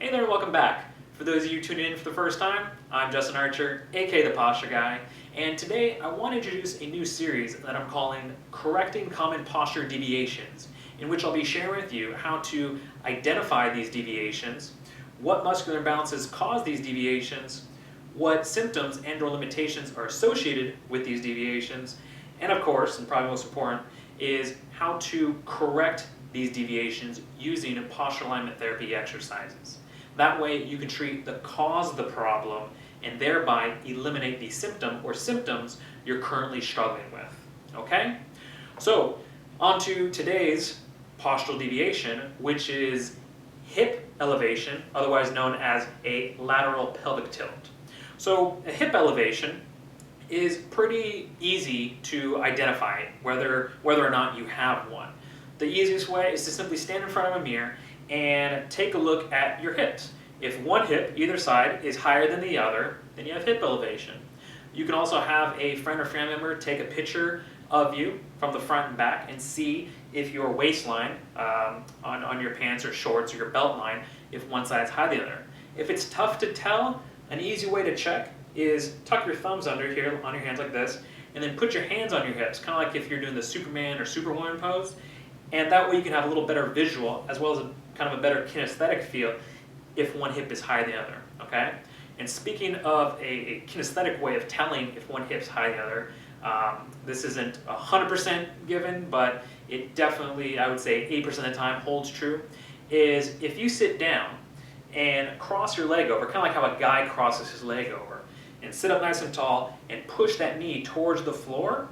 Hey there, welcome back. For those of you tuning in for the first time, I'm Justin Archer, aka the Posture Guy, and today I want to introduce a new series that I'm calling Correcting Common Posture Deviations, in which I'll be sharing with you how to identify these deviations, what muscular imbalances cause these deviations, what symptoms and or limitations are associated with these deviations, and of course, and probably most important, is how to correct these deviations using posture alignment therapy exercises. That way you can treat the cause of the problem and thereby eliminate the symptom or symptoms you're currently struggling with. Okay? So, on to today's postural deviation, which is hip elevation, otherwise known as a lateral pelvic tilt. So, a hip elevation is pretty easy to identify whether or not you have one. The easiest way is to simply stand in front of a mirror and take a look at your hips. If one hip, either side, is higher than the other, then you have hip elevation. You can also have a friend or family member take a picture of you from the front and back and see if your waistline on your pants or shorts or your belt line, if one side is higher than the other. If it's tough to tell, an easy way to check is tuck your thumbs under here on your hands like this, and then put your hands on your hips, kind of like if you're doing the Superman or Superwoman pose, and that way you can have a little better visual as well as kind of a better kinesthetic feel if one hip is higher than the other, okay? And speaking of a kinesthetic way of telling if one hip's higher than the other, this isn't 100% given, but it definitely, I would say 8% of the time holds true, is if you sit down and cross your leg over, kind of like how a guy crosses his leg over, and sit up nice and tall and push that knee towards the floor,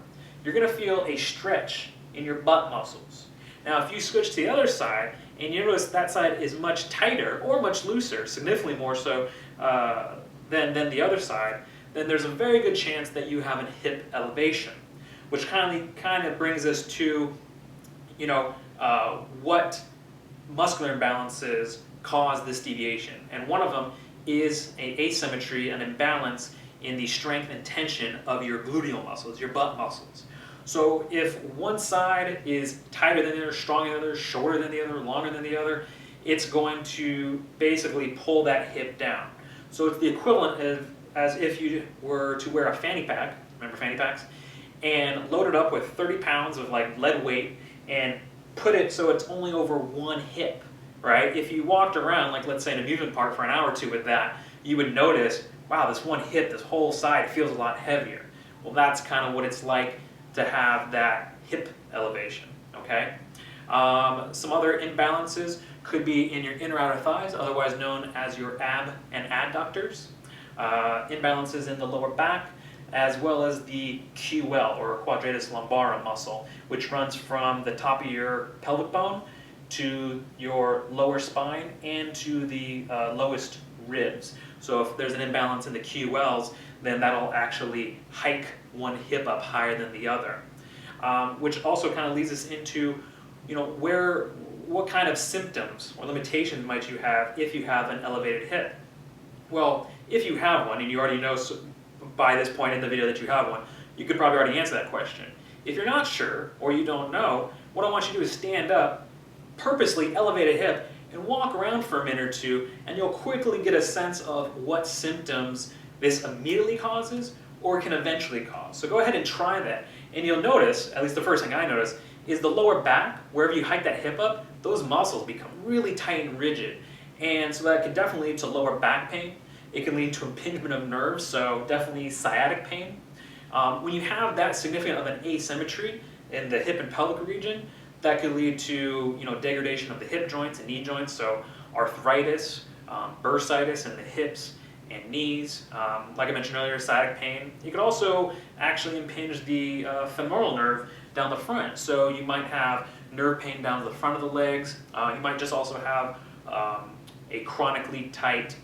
you're gonna feel a stretch in your butt muscles. Now, if you switch to the other side and you notice that side is much tighter or much looser, significantly more so than the other side, then there's a very good chance that you have a hip elevation, which kind of brings us to, what muscular imbalances cause this deviation. And one of them is an asymmetry, an imbalance in the strength and tension of your gluteal muscles, your butt muscles. So if one side is tighter than the other, stronger than the other, shorter than the other, longer than the other, it's going to basically pull that hip down. So it's the equivalent of as if you were to wear a fanny pack, remember fanny packs, and load it up with 30 pounds of like lead weight and put it so it's only over one hip, right? If you walked around, like let's say an amusement park for an hour or two with that, you would notice, wow, this one hip, this whole side feels a lot heavier. Well, that's kind of what it's like to have that hip elevation, okay? Some other imbalances could be in your inner outer thighs, otherwise known as your ab and adductors. Imbalances in the lower back, as well as the QL, or quadratus lumbarum muscle, which runs from the top of your pelvic bone to your lower spine and to the lowest ribs. So if there's an imbalance in the QLs, then that'll actually hike one hip up higher than the other. Which also kind of leads us into, what kind of symptoms or limitations might you have if you have an elevated hip? Well, if you have one, and you already know by this point in the video that you have one, you could probably already answer that question. If you're not sure, or you don't know, what I want you to do is stand up, purposely elevate a hip, and walk around for a minute or two, and you'll quickly get a sense of what symptoms this immediately causes or can eventually cause. So go ahead and try that. And you'll notice, at least the first thing I notice, is the lower back, wherever you hike that hip up, those muscles become really tight and rigid. And so that can definitely lead to lower back pain. It can lead to impingement of nerves, so definitely sciatic pain. When you have that significant of an asymmetry in the hip and pelvic region, that could lead to degradation of the hip joints and knee joints, so arthritis, bursitis in the hips and knees. Like I mentioned earlier, sciatic pain. You could also actually impinge the femoral nerve down the front, so you might have nerve pain down the front of the legs. You might just also have a chronically tight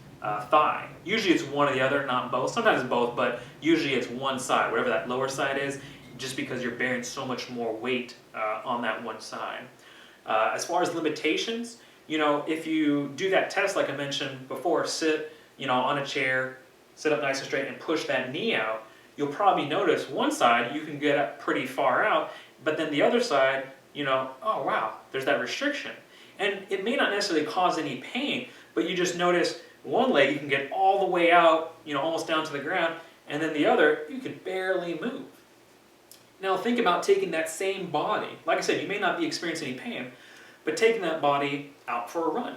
thigh. Usually it's one or the other, not both. Sometimes it's both, but usually it's one side, whatever that lower side is, just because you're bearing so much more weight on that one side. As far as limitations, if you do that test like I mentioned before, sit on a chair, sit up nice and straight and push that knee out, you'll probably notice one side you can get up pretty far out, but then the other side, oh wow, there's that restriction. And it may not necessarily cause any pain, but you just notice one leg you can get all the way out, almost down to the ground, and then the other you could barely move. Now think about taking that same body. Like I said, you may not be experiencing any pain, but taking that body out for a run,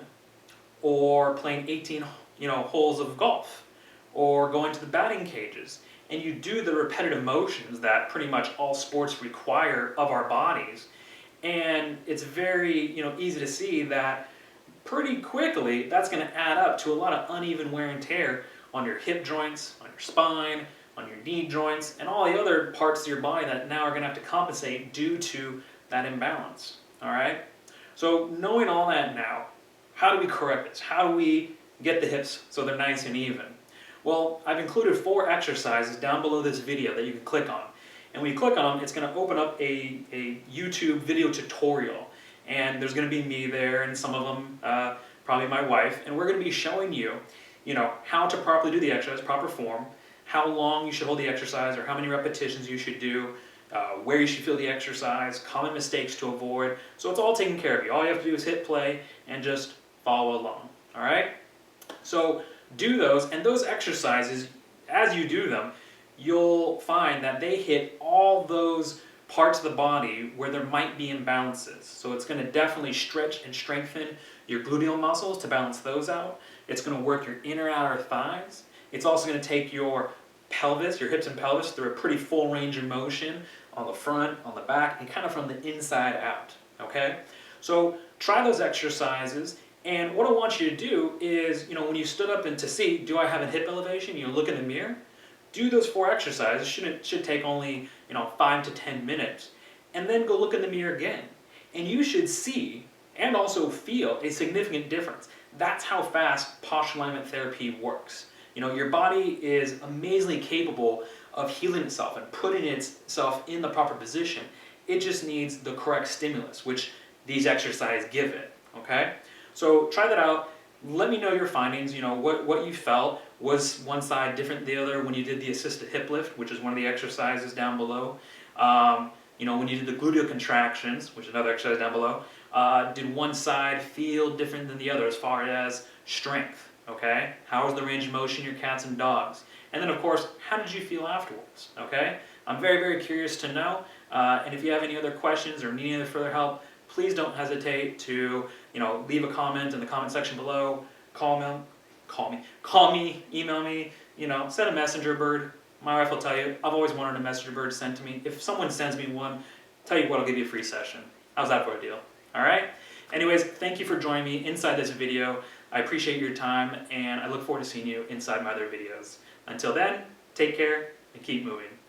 or playing 18 holes of golf, or going to the batting cages, and you do the repetitive motions that pretty much all sports require of our bodies, and it's very easy to see that pretty quickly that's going to add up to a lot of uneven wear and tear on your hip joints, on your spine, on your knee joints, and all the other parts of your body that now are going to have to compensate due to that imbalance. All right? So knowing all that now, how do we correct this? How do we get the hips so they're nice and even? Well, I've included 4 exercises down below this video that you can click on. And when you click on them, it's going to open up a YouTube video tutorial. And there's going to be me there, and some of them, probably my wife. And we're going to be showing you, how to properly do the exercise, proper form, how long you should hold the exercise, or how many repetitions you should do, where you should feel the exercise, common mistakes to avoid. So it's all taken care of you. All you have to do is hit play and just follow along. All right? So do those, and those exercises, as you do them, you'll find that they hit all those parts of the body where there might be imbalances. So it's going to definitely stretch and strengthen your gluteal muscles to balance those out. It's going to work your inner and outer thighs. It's also going to take your pelvis, your hips and pelvis, through a pretty full range of motion on the front, on the back, and kind of from the inside out. Okay? So try those exercises. And what I want you to do is, when you stood up and to see, do I have a hip elevation? Look in the mirror. Do those 4 exercises. Should take only 5 to 10 minutes, and then go look in the mirror again. And you should see and also feel a significant difference. That's how fast posture alignment therapy works. Your body is amazingly capable of healing itself and putting itself in the proper position. It just needs the correct stimulus, which these exercises give it. Okay? So try that out. Let me know your findings, what you felt. Was one side different than the other when you did the assisted hip lift, which is one of the exercises down below? When you did the gluteal contractions, which is another exercise down below, did one side feel different than the other as far as strength? Okay? How was the range of motion in your cats and dogs? And then, of course, how did you feel afterwards? Okay? I'm very, very curious to know. And if you have any other questions or need any further help, please don't hesitate to leave a comment in the comment section below. Call me, email me, send a messenger bird. My wife will tell you, I've always wanted a messenger bird sent to me. If someone sends me one, tell you what, I'll give you a free session. How's that for a deal? All right? Anyways, thank you for joining me inside this video. I appreciate your time, and I look forward to seeing you inside my other videos. Until then, take care and keep moving.